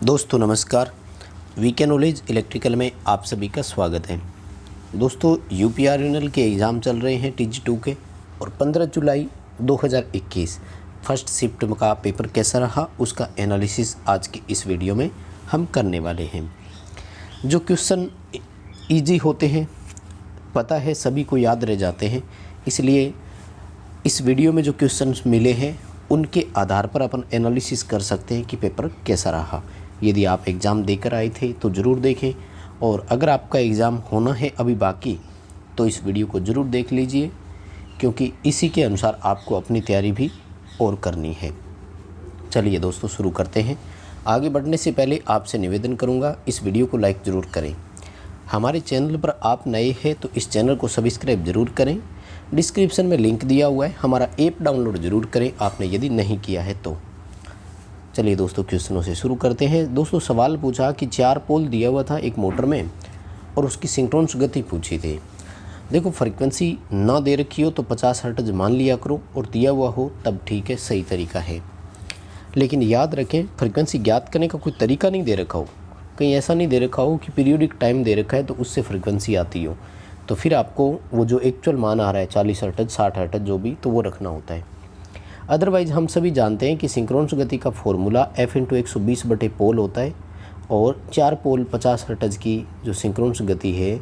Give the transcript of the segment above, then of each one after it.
दोस्तों नमस्कार। VK knowledge electrical में आप सभी का स्वागत है। दोस्तों यूपीआरएनएल के एग्ज़ाम चल रहे हैं TG2 के, और 15 जुलाई 2021 फर्स्ट शिफ्ट का पेपर कैसा रहा उसका एनालिसिस आज की इस वीडियो में हम करने वाले हैं। जो क्वेश्चन इजी होते हैं, पता है सभी को याद रह जाते हैं, इसलिए इस वीडियो में जो क्वेश्चंस मिले हैं उनके आधार पर अपन एनालिसिस कर सकते हैं कि पेपर कैसा रहा। यदि आप एग्ज़ाम देकर आए थे तो ज़रूर देखें, और अगर आपका एग्ज़ाम होना है अभी बाकी तो इस वीडियो को ज़रूर देख लीजिए, क्योंकि इसी के अनुसार आपको अपनी तैयारी भी और करनी है। चलिए दोस्तों शुरू करते हैं। आगे बढ़ने से पहले आपसे निवेदन करूंगा, इस वीडियो को लाइक ज़रूर करें। हमारे चैनल पर आप नए हैं तो इस चैनल को सब्सक्राइब ज़रूर करें। डिस्क्रिप्शन में लिंक दिया हुआ है, हमारा ऐप डाउनलोड ज़रूर करें आपने यदि नहीं किया है तो। चलिए दोस्तों क्वेश्चनों से शुरू करते हैं। दोस्तों सवाल पूछा कि 4 पोल दिया हुआ था एक मोटर में और उसकी सिंक्रोनस गति पूछी थी। देखो फ्रीक्वेंसी ना दे रखी हो तो 50 हर्ट्ज मान लिया करो, और दिया हुआ हो तब ठीक है, सही तरीका है। लेकिन याद रखें फ्रीक्वेंसी ज्ञात करने का कोई तरीका नहीं दे रखा हो, कहीं ऐसा नहीं दे रखा हो कि पीरियोडिक टाइम दे रखा है तो उससे फ्रीक्वेंसी आती हो, तो फिर आपको वो जो एक्चुअल मान आ रहा है 40 हर्ट्ज 60 हर्ट्ज जो भी, तो वो रखना होता है। अदरवाइज़ हम सभी जानते हैं कि सिंक्रोनस गति का फॉर्मूला F/120 पोल होता है, और 4 पोल 50 हर्ट्ज की जो सिंक्रोनस गति है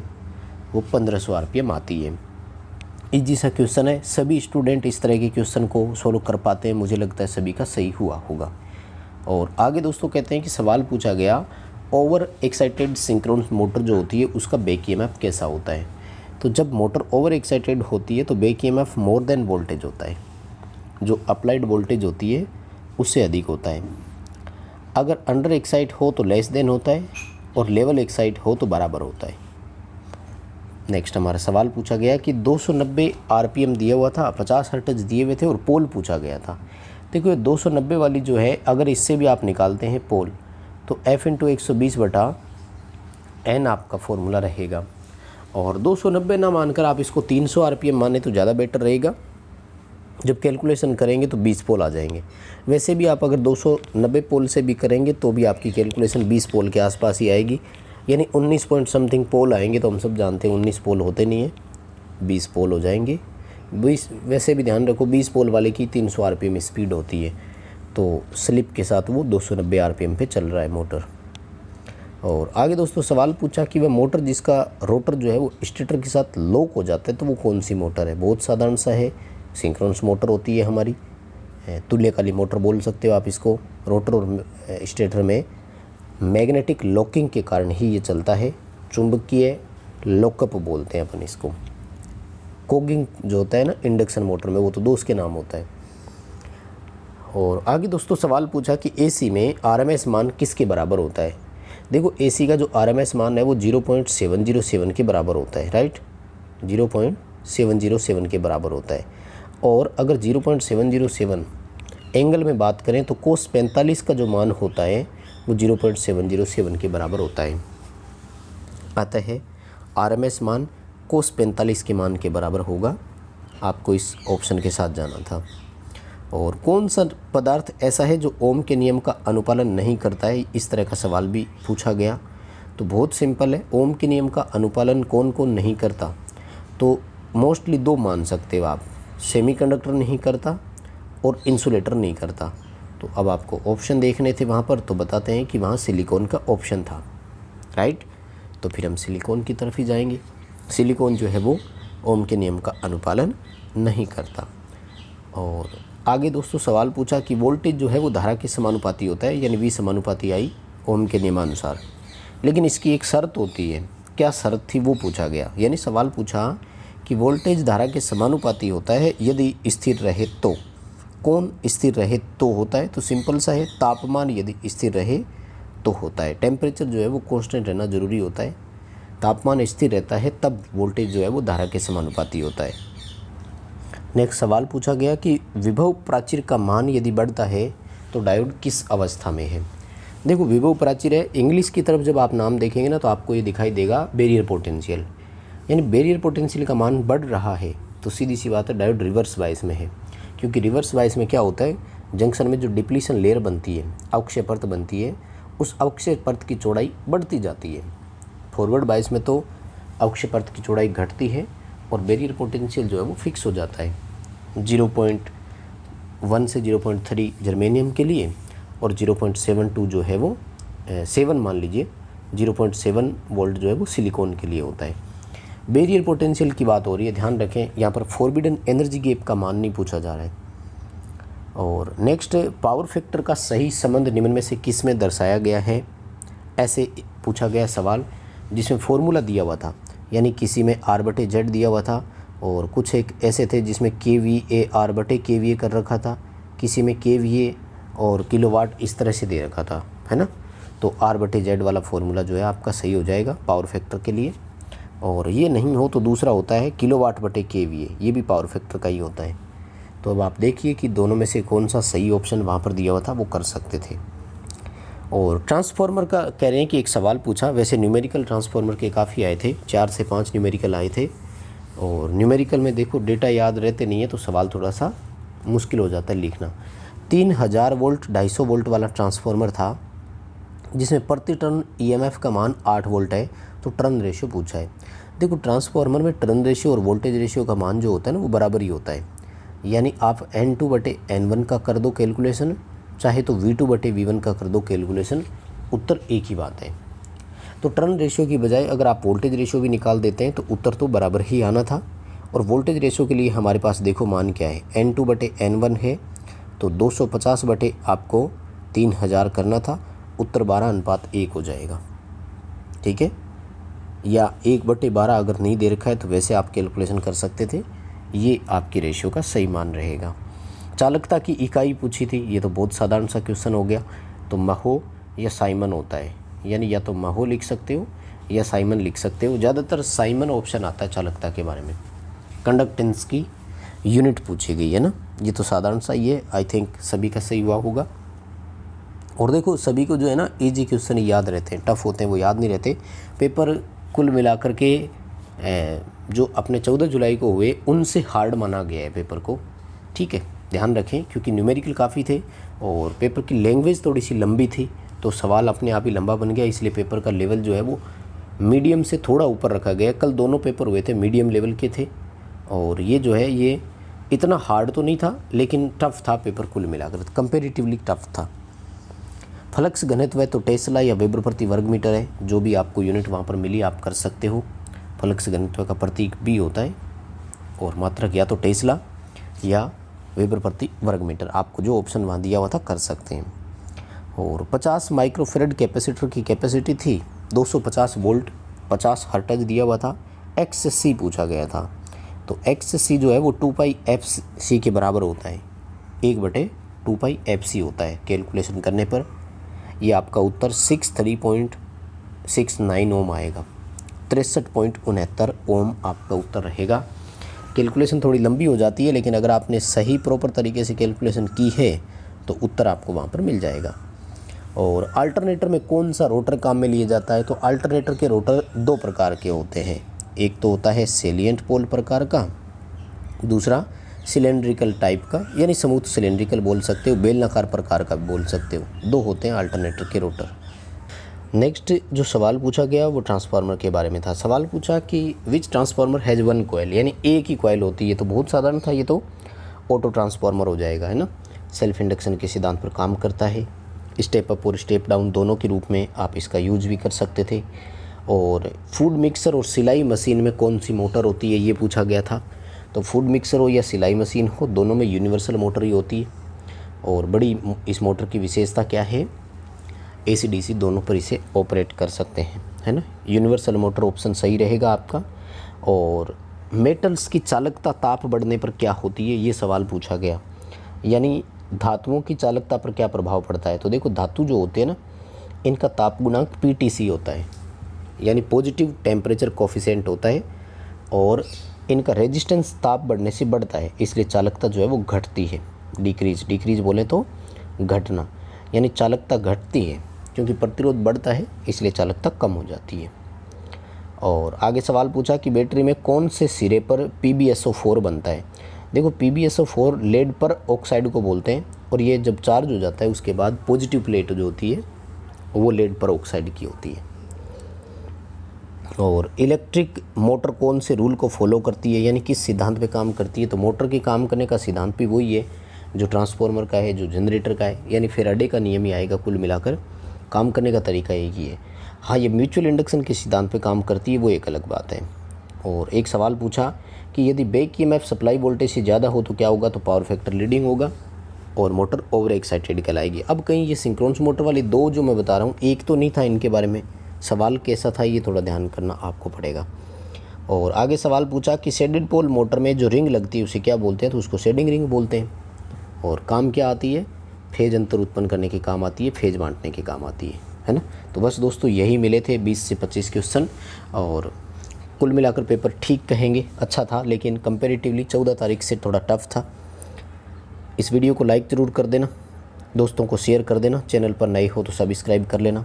वो 1500 RPM आती है। इजी सा क्वेश्चन है, सभी स्टूडेंट इस तरह के क्वेश्चन को सोल्व कर पाते हैं, मुझे लगता है सभी का सही हुआ होगा। और आगे दोस्तों कहते हैं कि सवाल पूछा गया, ओवर एक्साइटेड सिंक्रोनस मोटर जो होती है उसका बैक EMF कैसा होता है। तो जब मोटर ओवर एक्साइटेड होती है तो back EMF more than voltage होता है, जो अप्लाइड वोल्टेज होती है उससे अधिक होता है। अगर अंडर एक्साइट हो तो लेस देन होता है, और लेवल एक्साइट हो तो बराबर होता है। नेक्स्ट हमारा सवाल पूछा गया कि 290 RPM दिया हुआ था, 50 हर्ट्ज दिए हुए थे और पोल पूछा गया था। देखो ये 290 वाली जो है, अगर इससे भी आप निकालते हैं पोल तो F/120/N आपका फॉर्मूला रहेगा। और 290 ना मानकर आप इसको 300 RPM माने तो ज़्यादा बेटर रहेगा। जब कैलकुलेशन करेंगे तो 20 पोल आ जाएंगे। वैसे भी आप अगर 290 पोल से भी करेंगे तो भी आपकी कैलकुलेशन 20 पोल के आसपास ही आएगी, यानी 19 पॉइंट समथिंग पोल आएंगे। तो हम सब जानते हैं 19 पोल होते नहीं हैं, 20 पोल हो जाएंगे। 20 वैसे भी ध्यान रखो 20 पोल वाले की 300 RPM स्पीड होती है, तो स्लिप के साथ वो 290 RPM पे चल रहा है मोटर। और आगे दोस्तों सवाल पूछा कि वह मोटर जिसका रोटर जो है वो स्टेटर के साथ लॉक हो जाता है तो वो कौन सी मोटर है। बहुत साधारण सा है, सिंक्रोनस मोटर होती है हमारी, तुल्यकाली मोटर बोल सकते हो आप इसको। रोटर और स्टेटर में मैग्नेटिक लॉकिंग के कारण ही ये चलता है, चुंबकीय लॉकअप बोलते हैं अपन इसको। कोगिंग जो होता है ना इंडक्शन मोटर में, वो तो दोस्त के नाम होता है। और आगे दोस्तों सवाल पूछा कि AC में RMS मान किसके बराबर होता है। देखो AC का जो RMS मान है वो 0.707 के बराबर होता है, राइट, 0.707 के बराबर होता है। और अगर 0.707 एंगल में बात करें तो कोस 45 का जो मान होता है वो 0.707 के बराबर होता है। आता है RMS मान कोस 45 के मान के बराबर होगा, आपको इस ऑप्शन के साथ जाना था। और कौन सा पदार्थ ऐसा है जो ओम के नियम का अनुपालन नहीं करता है, इस तरह का सवाल भी पूछा गया। तो बहुत सिंपल है, ओम के नियम का अनुपालन कौन कौन नहीं करता, तो मोस्टली 2 मान सकते हो आप, सेमीकंडक्टर नहीं करता और इंसुलेटर नहीं करता। तो अब आपको ऑप्शन देखने थे वहाँ पर, तो बताते हैं कि वहाँ सिलिकॉन का ऑप्शन था, राइट। तो फिर हम सिलिकॉन की तरफ ही जाएंगे। सिलिकॉन जो है वो ओम के नियम का अनुपालन नहीं करता। और आगे दोस्तों सवाल पूछा कि वोल्टेज जो है वो धारा के समानुपाती होता है, यानी V समानुपाती I ओम के नियमानुसार। लेकिन इसकी एक शर्त होती है, क्या शर्त थी वो पूछा गया। यानी सवाल पूछा कि वोल्टेज धारा के समानुपाती होता है यदि स्थिर रहे तो। कौन स्थिर रहे तो होता है, तो सिंपल सा है, तापमान यदि स्थिर रहे तो होता है। टेम्परेचर जो है वो कांस्टेंट रहना ज़रूरी होता है, तापमान स्थिर रहता है तब वोल्टेज जो है वो धारा के समानुपाती होता है। नेक्स्ट सवाल पूछा गया कि विभव प्राचीर का मान यदि बढ़ता है तो डायोड किस अवस्था में है। देखो विभव प्राचीर है, इंग्लिश की तरफ जब आप नाम देखेंगे ना तो आपको ये दिखाई देगा बैरियर पोटेंशियल, यानी बैरियर पोटेंशियल का मान बढ़ रहा है तो सीधी सी बात है डायोड रिवर्स बायस में है। क्योंकि रिवर्स बायस में क्या होता है, जंक्शन में जो डिप्लीशन लेयर बनती है, अक्षय परत बनती है, उस अक्षीय परत की चौड़ाई बढ़ती जाती है। फॉरवर्ड बायस में तो अक्षीय परत की चौड़ाई घटती है और बैरियर पोटेंशियल जो है वो फिक्स हो जाता है 0.1 से 0.3 जर्मेनियम के लिए और 0.72 जो है वो 7 मान लीजिए 0.7 वोल्ट जो है वो सिलिकॉन के लिए होता है। बैरियर पोटेंशियल की बात हो रही है, ध्यान रखें यहाँ पर फॉरबिडन एनर्जी गैप का मान नहीं पूछा जा रहा है। और नेक्स्ट, पावर फैक्टर का सही संबंध निम्न में से किस में दर्शाया गया है, ऐसे पूछा गया सवाल जिसमें फॉर्मूला दिया हुआ था, यानी किसी में R/Z दिया हुआ था और कुछ एक ऐसे थे जिसमें kVAR/kVA कर रखा था, किसी में kVA और किलोवाट इस तरह से दे रखा था, है ना। तो R/Z वाला फॉर्मूला जो है आपका सही हो जाएगा पावर फैक्टर के लिए। और ये नहीं हो तो दूसरा होता है kW/kVA, ये भी पावर फैक्टर का ही होता है। तो अब आप देखिए कि दोनों में से कौन सा सही ऑप्शन वहाँ पर दिया हुआ था वो कर सकते थे। और ट्रांसफार्मर का कह रहे हैं कि एक सवाल पूछा, वैसे न्यूमेरिकल ट्रांसफार्मर के काफ़ी आए थे, 4 से 5 न्यूमेरिकल आए थे। और न्यूमेरिकल में देखो डेटा याद रहते नहीं है तो सवाल थोड़ा सा मुश्किल हो जाता है लिखना। 3000 वोल्ट 250 वोल्ट वाला ट्रांसफार्मर था जिसमें प्रति टर्न EMF का मान 8 वोल्ट है, तो टर्न रेशियो पूछा है। देखो ट्रांसफार्मर में टर्न रेशियो और वोल्टेज रेशियो का मान जो होता है ना वो बराबर ही होता है, यानी आप N2/N1 का कर दो कैलकुलेशन, चाहे तो V2/V1 का कर दो कैलकुलेशन, उत्तर एक ही बात है। तो टर्न रेशियो की बजाय अगर आप वोल्टेज रेशियो भी निकाल देते हैं तो उत्तर तो बराबर ही आना था। और वोल्टेज रेशियो के लिए हमारे पास देखो मान क्या है, N2/N1 है तो 250 बटे आपको 3000 करना था, उत्तर 12:1 हो जाएगा, ठीक है। या 1/12 अगर नहीं दे रखा है तो वैसे आप कैलकुलेशन कर सकते थे, ये आपकी रेशियो का सही मान रहेगा। चालकता की इकाई पूछी थी, ये तो बहुत साधारण सा क्वेश्चन हो गया। तो महो या साइमन होता है, यानी या तो महो लिख सकते हो या साइमन लिख सकते हो, ज़्यादातर साइमन ऑप्शन आता है चालकता के बारे में। कंडक्टेंस की यूनिट पूछी गई है ना, ये तो साधारण सा ये आई थिंक सभी का सही हुआ होगा। और देखो सभी को जो है ना इजी क्वेश्चन याद रहते हैं, टफ होते हैं वो याद नहीं रहते। पेपर कुल मिलाकर के जो अपने 14 जुलाई को हुए उनसे हार्ड माना गया है पेपर को, ठीक है, ध्यान रखें, क्योंकि न्यूमेरिकल काफ़ी थे और पेपर की लैंग्वेज थोड़ी सी लंबी थी तो सवाल अपने आप ही लंबा बन गया, इसलिए पेपर का लेवल जो है वो मीडियम से थोड़ा ऊपर रखा गया। कल दोनों पेपर हुए थे मीडियम लेवल के थे और ये जो है ये इतना हार्ड तो नहीं था लेकिन टफ था पेपर कुल मिलाकर, कंपेरेटिवली टफ था। फ्लक्स घनत्व है तो टेस्ला या वेबर प्रति वर्ग मीटर है, जो भी आपको यूनिट वहाँ पर मिली आप कर सकते हो। फ्लक्स घनत्व का प्रतीक B होता है और मात्रक या तो टेस्ला या वेबर प्रति वर्ग मीटर, आपको जो ऑप्शन वहाँ दिया हुआ था कर सकते हैं। और 50 माइक्रोफेरेड कैपेसिटर की कैपेसिटी थी, 250 वोल्ट 50 हर्ट्ज दिया हुआ था, XC पूछा गया था। तो XC जो है वो 2πfc के बराबर होता है, 1/2πfc होता है कैलकुलेशन करने पर। ये आपका उत्तर 63.69 ओम आएगा, 63.69 ओम आपका उत्तर रहेगा। कैलकुलेशन थोड़ी लंबी हो जाती है लेकिन अगर आपने सही प्रॉपर तरीके से कैलकुलेशन की है तो उत्तर आपको वहाँ पर मिल जाएगा। और अल्टरनेटर में कौन सा रोटर काम में लिया जाता है, तो अल्टरनेटर के रोटर 2 प्रकार के होते हैं, एक तो होता है सेलिएंट पोल प्रकार का, दूसरा सिलेंड्रिकल टाइप का, यानी स्मूथ सिलेंड्रिकल बोल सकते हो, बेलनाकार प्रकार का बोल सकते हो, 2 होते हैं अल्टरनेटर के रोटर। नेक्स्ट जो सवाल पूछा गया वो ट्रांसफार्मर के बारे में था। सवाल पूछा कि विच ट्रांसफार्मर हैज़ 1 कॉइल, यानी एक ही कॉइल होती है। ये तो बहुत साधारण था, ये तो ऑटो ट्रांसफार्मर हो जाएगा, है ना। सेल्फ इंडक्शन के सिद्धांत पर काम करता है, स्टेप अप और स्टेप डाउन दोनों के रूप में आप इसका यूज भी कर सकते थे। और फूड मिक्सर और सिलाई मशीन में कौन सी मोटर होती है ये पूछा गया था। तो फूड मिक्सर हो या सिलाई मशीन हो, दोनों में यूनिवर्सल मोटर ही होती है। और बड़ी इस मोटर की विशेषता क्या है, AC DC दोनों पर इसे ऑपरेट कर सकते हैं, है ना। यूनिवर्सल मोटर ऑप्शन सही रहेगा आपका। और मेटल्स की चालकता ताप बढ़ने पर क्या होती है, ये सवाल पूछा गया, यानी धातुओं की चालकता पर क्या प्रभाव पड़ता है। तो देखो धातु जो होते हैं ना, इनका ताप गुणांक PTC होता है, यानी पॉजिटिव टेम्परेचर कोफिशिएंट होता है, और इनका रेजिस्टेंस ताप बढ़ने से बढ़ता है, इसलिए चालकता जो है वो घटती है। डिक्रीज बोले तो घटना, यानी चालकता घटती है, क्योंकि प्रतिरोध बढ़ता है इसलिए चालकता कम हो जाती है। और आगे सवाल पूछा कि बैटरी में कौन से सिरे पर PbSO4 बनता है। देखो PbSO4 लेड पर ऑक्साइड को बोलते हैं, और ये जब चार्ज हो जाता है उसके बाद पॉजिटिव प्लेट जो होती है वो लेड पेरोक्साइड की होती है। और इलेक्ट्रिक मोटर कौन से रूल को फॉलो करती है, यानी किस सिद्धांत पे काम करती है? तो मोटर के काम करने का सिद्धांत भी वही है जो ट्रांसफार्मर का है, जो जनरेटर का है, यानी फैराडे का नियम ही आएगा। कुल मिलाकर काम करने का तरीका एक ही है। हाँ, ये म्यूचुअल इंडक्शन के सिद्धांत पे काम करती है, वो एक अलग बात है। और एक सवाल पूछा कि यदि बैक ईएमएफ सप्लाई वोल्टेज से ज़्यादा हो तो क्या होगा? तो पावर फैक्टर लीडिंग होगा और मोटर ओवर एक्साइटेड कहलाएगी। अब कहीं ये सिंक्रोनस मोटर वाली दो जो मैं बता रहा हूँ, एक तो नहीं था इनके बारे में, सवाल कैसा था ये थोड़ा ध्यान करना आपको पड़ेगा। और आगे सवाल पूछा कि शेडेड पोल मोटर में जो रिंग लगती है उसे क्या बोलते हैं? तो उसको शेडिंग रिंग बोलते हैं। और काम क्या आती है? फेज अंतर उत्पन्न करने के काम आती है, फेज बांटने के काम आती है ना। तो बस दोस्तों यही मिले थे 20 से 25 क्वेश्चन, और कुल मिलाकर पेपर ठीक कहेंगे अच्छा था, लेकिन कंपेरेटिवली 14 तारीख से थोड़ा टफ था। इस वीडियो को लाइक ज़रूर कर देना, दोस्तों को शेयर कर देना, चैनल पर नए हो तो सब्सक्राइब कर लेना।